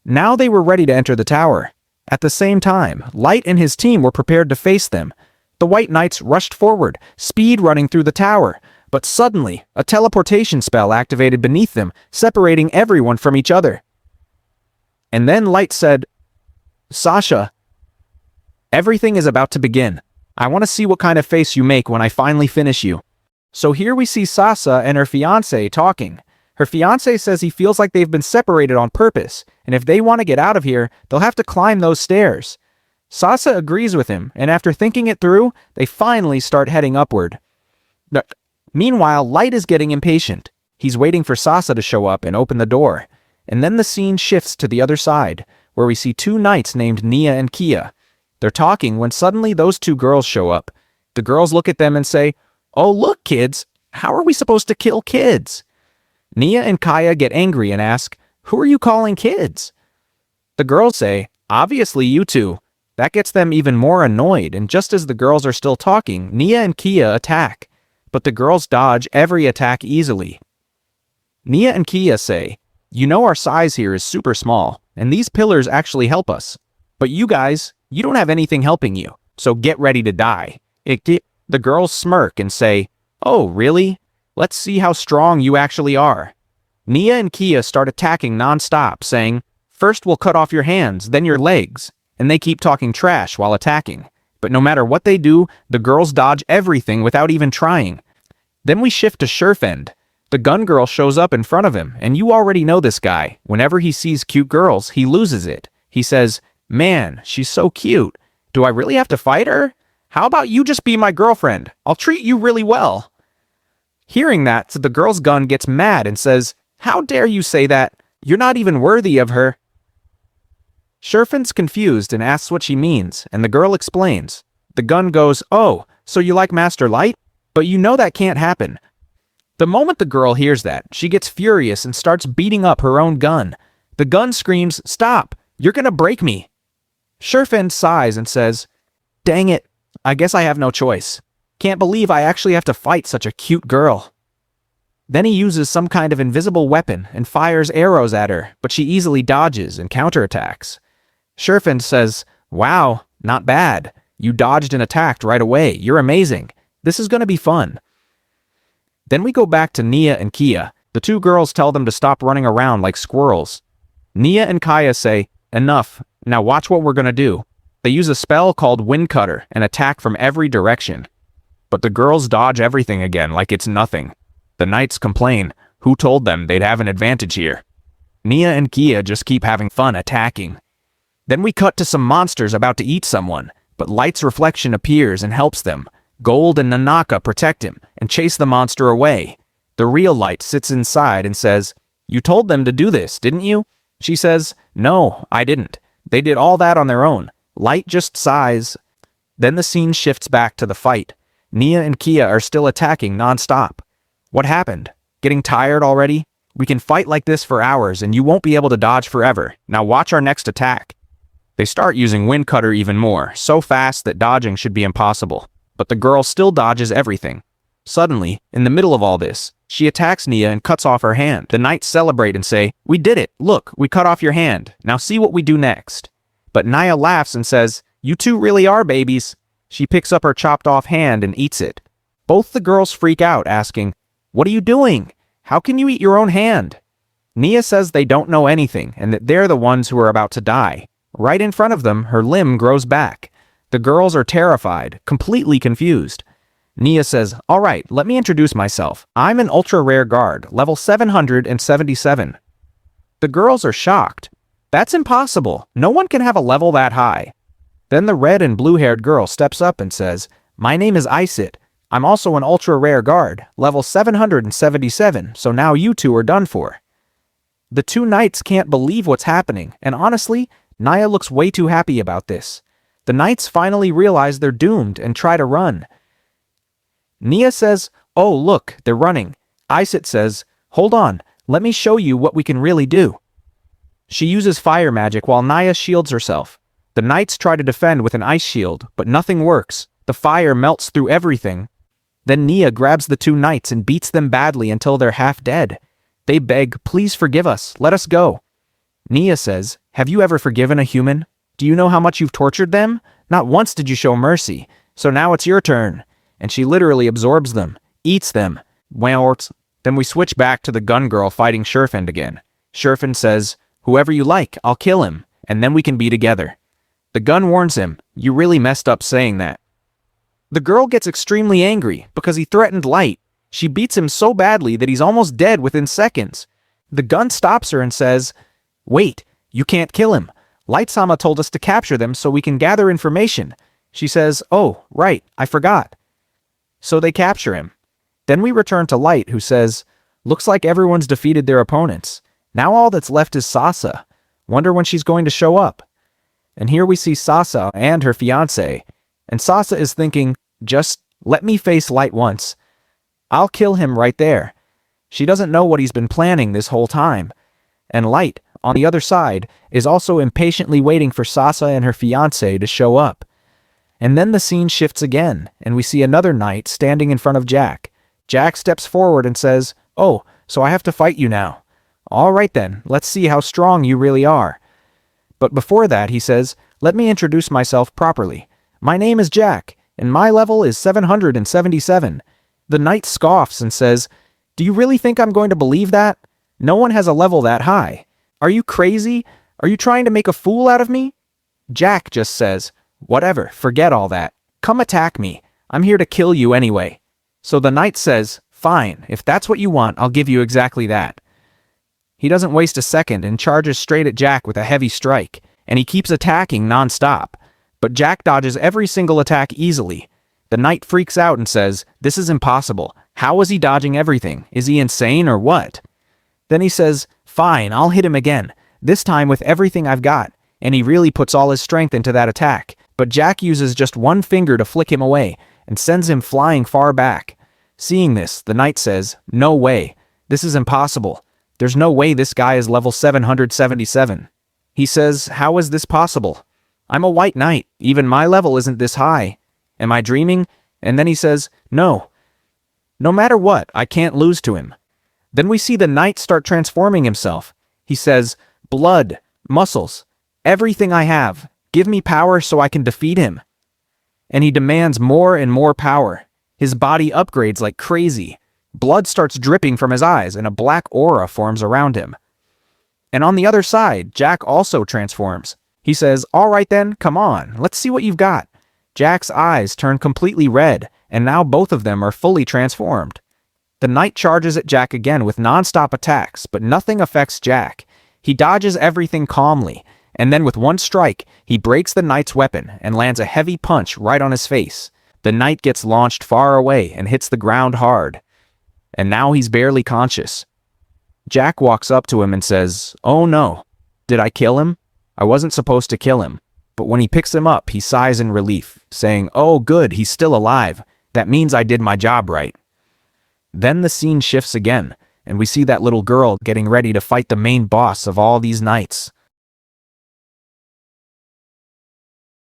Now they were ready to enter the tower. At the same time, Light and his team were prepared to face them. The White Knights rushed forward, speed running through the tower, but suddenly, a teleportation spell activated beneath them, separating everyone from each other. And then Light said, "Sasha, everything is about to begin. I want to see what kind of face you make when I finally finish you." So here we see Sasa and her fiancé talking. Her fiancé says he feels like they've been separated on purpose, and if they want to get out of here, they'll have to climb those stairs. Sasa agrees with him, and after thinking it through, they finally start heading upward. Meanwhile, Light is getting impatient. He's waiting for Sasa to show up and open the door. And then the scene shifts to the other side, where we see two knights named Nia and Kia. They're talking when suddenly those two girls show up. The girls look at them and say, "Oh, look, kids. How are we supposed to kill kids?" Nia and Kaya get angry and ask, "Who are you calling kids?" The girls say, "Obviously you two." That gets them even more annoyed, and just as the girls are still talking, Nia and Kia attack. But the girls dodge every attack easily. Nia and Kia say, "You know our size here is super small, and these pillars actually help us. But you guys, you don't have anything helping you, so get ready to die." The girls smirk and say, "Oh, really? Let's see how strong you actually are." Nia and Kia start attacking non-stop, saying, "First we'll cut off your hands, then your legs," and they keep talking trash while attacking. But no matter what they do, the girls dodge everything without even trying. Then we shift to Sherfend. The gun girl shows up in front of him, and you already know this guy. Whenever he sees cute girls, he loses it. He says, "Man, she's so cute. Do I really have to fight her? How about you just be my girlfriend? I'll treat you really well." Hearing that, the girl's gun gets mad and says, "How dare you say that? You're not even worthy of her." Sherfend's confused and asks what she means, and the girl explains. The gun goes, "Oh, so you like Master Light? But you know that can't happen." The moment the girl hears that, she gets furious and starts beating up her own gun. The gun screams, "Stop! You're gonna break me!" Sherfend sighs and says, "Dang it, I guess I have no choice. Can't believe I actually have to fight such a cute girl." Then he uses some kind of invisible weapon and fires arrows at her, but she easily dodges and counterattacks. Sherfend says, "Wow, not bad. You dodged and attacked right away. You're amazing. This is going to be fun." Then we go back to Nia and Kia. The two girls tell them to stop running around like squirrels. Nia and Kaya say, "Enough. Now watch what we're going to do." They use a spell called Wind Cutter and attack from every direction. But the girls dodge everything again like it's nothing. The knights complain. Who told them they'd have an advantage here? Nia and Kia just keep having fun attacking. Then we cut to some monsters about to eat someone, but Light's reflection appears and helps them. Gold and Nanaka protect him and chase the monster away. The real Light sits inside and says, "You told them to do this, didn't you?" She says, "No, I didn't. They did all that on their own." Light just sighs. Then the scene shifts back to the fight. Nia and Kia are still attacking non-stop. What happened? Getting tired already? We can fight like this for hours and you won't be able to dodge forever. Now watch our next attack. They start using Wind Cutter even more, so fast that dodging should be impossible. But the girl still dodges everything. Suddenly, in the middle of all this, she attacks Nia and cuts off her hand. The knights celebrate and say, "We did it! Look, we cut off your hand. Now see what we do next." But Nia laughs and says, "You two really are babies." She picks up her chopped off hand and eats it. Both the girls freak out, asking, "What are you doing? How can you eat your own hand?" Nia says they don't know anything and that they're the ones who are about to die. Right in front of them, her limb grows back. The girls are terrified, completely confused. Nia says, "All right, let me introduce myself. I'm an ultra-rare guard, level 777. The girls are shocked. That's impossible. No one can have a level that high. Then the red and blue-haired girl steps up and says, "My name is Isit. I'm also an ultra-rare guard, level 777, so now you two are done for." The two knights can't believe what's happening, and honestly, Nia looks way too happy about this. The knights finally realize they're doomed and try to run. Nia says, "Oh, look, they're running." Isit says, "Hold on, let me show you what we can really do." She uses fire magic while Nia shields herself. The knights try to defend with an ice shield, but nothing works. The fire melts through everything. Then Nia grabs the two knights and beats them badly until they're half dead. They beg, "Please forgive us, let us go." Nia says, "Have you ever forgiven a human? Do you know how much you've tortured them? Not once did you show mercy, so now it's your turn." And she literally absorbs them, eats them. Then we switch back to the gun girl fighting Sherfend again. Sherfend says, "Whoever you like, I'll kill him, and then we can be together." The gun warns him, "You really messed up saying that." The girl gets extremely angry because he threatened Light. She beats him so badly that he's almost dead within seconds. The gun stops her and says, "Wait, you can't kill him. Light-sama told us to capture them so we can gather information." She says, "Oh, right, I forgot." So they capture him. Then we return to Light, who says, "Looks like everyone's defeated their opponents. Now all that's left is Sasa. Wonder when she's going to show up." And here we see Sasa and her fiancé, and Sasa is thinking, "Just let me face Light once. I'll kill him right there." She doesn't know what he's been planning this whole time. And Light, on the other side, is also impatiently waiting for Sasa and her fiancé to show up. And then the scene shifts again, and we see another knight standing in front of Jack. Jack steps forward and says, "Oh, so I have to fight you now. All right then, let's see how strong you really are." But before that, he says, "Let me introduce myself properly. My name is Jack, and my level is 777. The knight scoffs and says, "Do you really think I'm going to believe that? No one has a level that high. Are you crazy? Are you trying to make a fool out of me?" Jack just says, "Whatever, forget all that. Come attack me. I'm here to kill you anyway." So the knight says, "Fine, if that's what you want, I'll give you exactly that." He doesn't waste a second and charges straight at Jack with a heavy strike, and he keeps attacking non-stop. But Jack dodges every single attack easily. The knight freaks out and says, "This is impossible. How is he dodging everything? Is he insane or what?" Then he says, "Fine, I'll hit him again, this time with everything I've got." And he really puts all his strength into that attack. But Jack uses just one finger to flick him away and sends him flying far back. Seeing this, the knight says, "No way. This is impossible. There's no way this guy is level 777. He says, "How is this possible? I'm a white knight. Even my level isn't this high. Am I dreaming?" And then he says, "No. No matter what, I can't lose to him." Then we see the knight start transforming himself. He says, "Blood, muscles, everything I have. Give me power so I can defeat him." And he demands more and more power. His body upgrades like crazy. Blood starts dripping from his eyes and a black aura forms around him. And on the other side, Jack also transforms. He says, "All right then, come on, let's see what you've got." Jack's eyes turn completely red, and now both of them are fully transformed. The knight charges at Jack again with non-stop attacks, but nothing affects Jack. He dodges everything calmly, and then with one strike, he breaks the knight's weapon and lands a heavy punch right on his face. The knight gets launched far away and hits the ground hard. And now he's barely conscious. Jack walks up to him and says, "Oh no, did I kill him? I wasn't supposed to kill him." But when he picks him up, he sighs in relief, saying, "Oh good, he's still alive. That means I did my job right." Then the scene shifts again, and we see that little girl getting ready to fight the main boss of all these knights.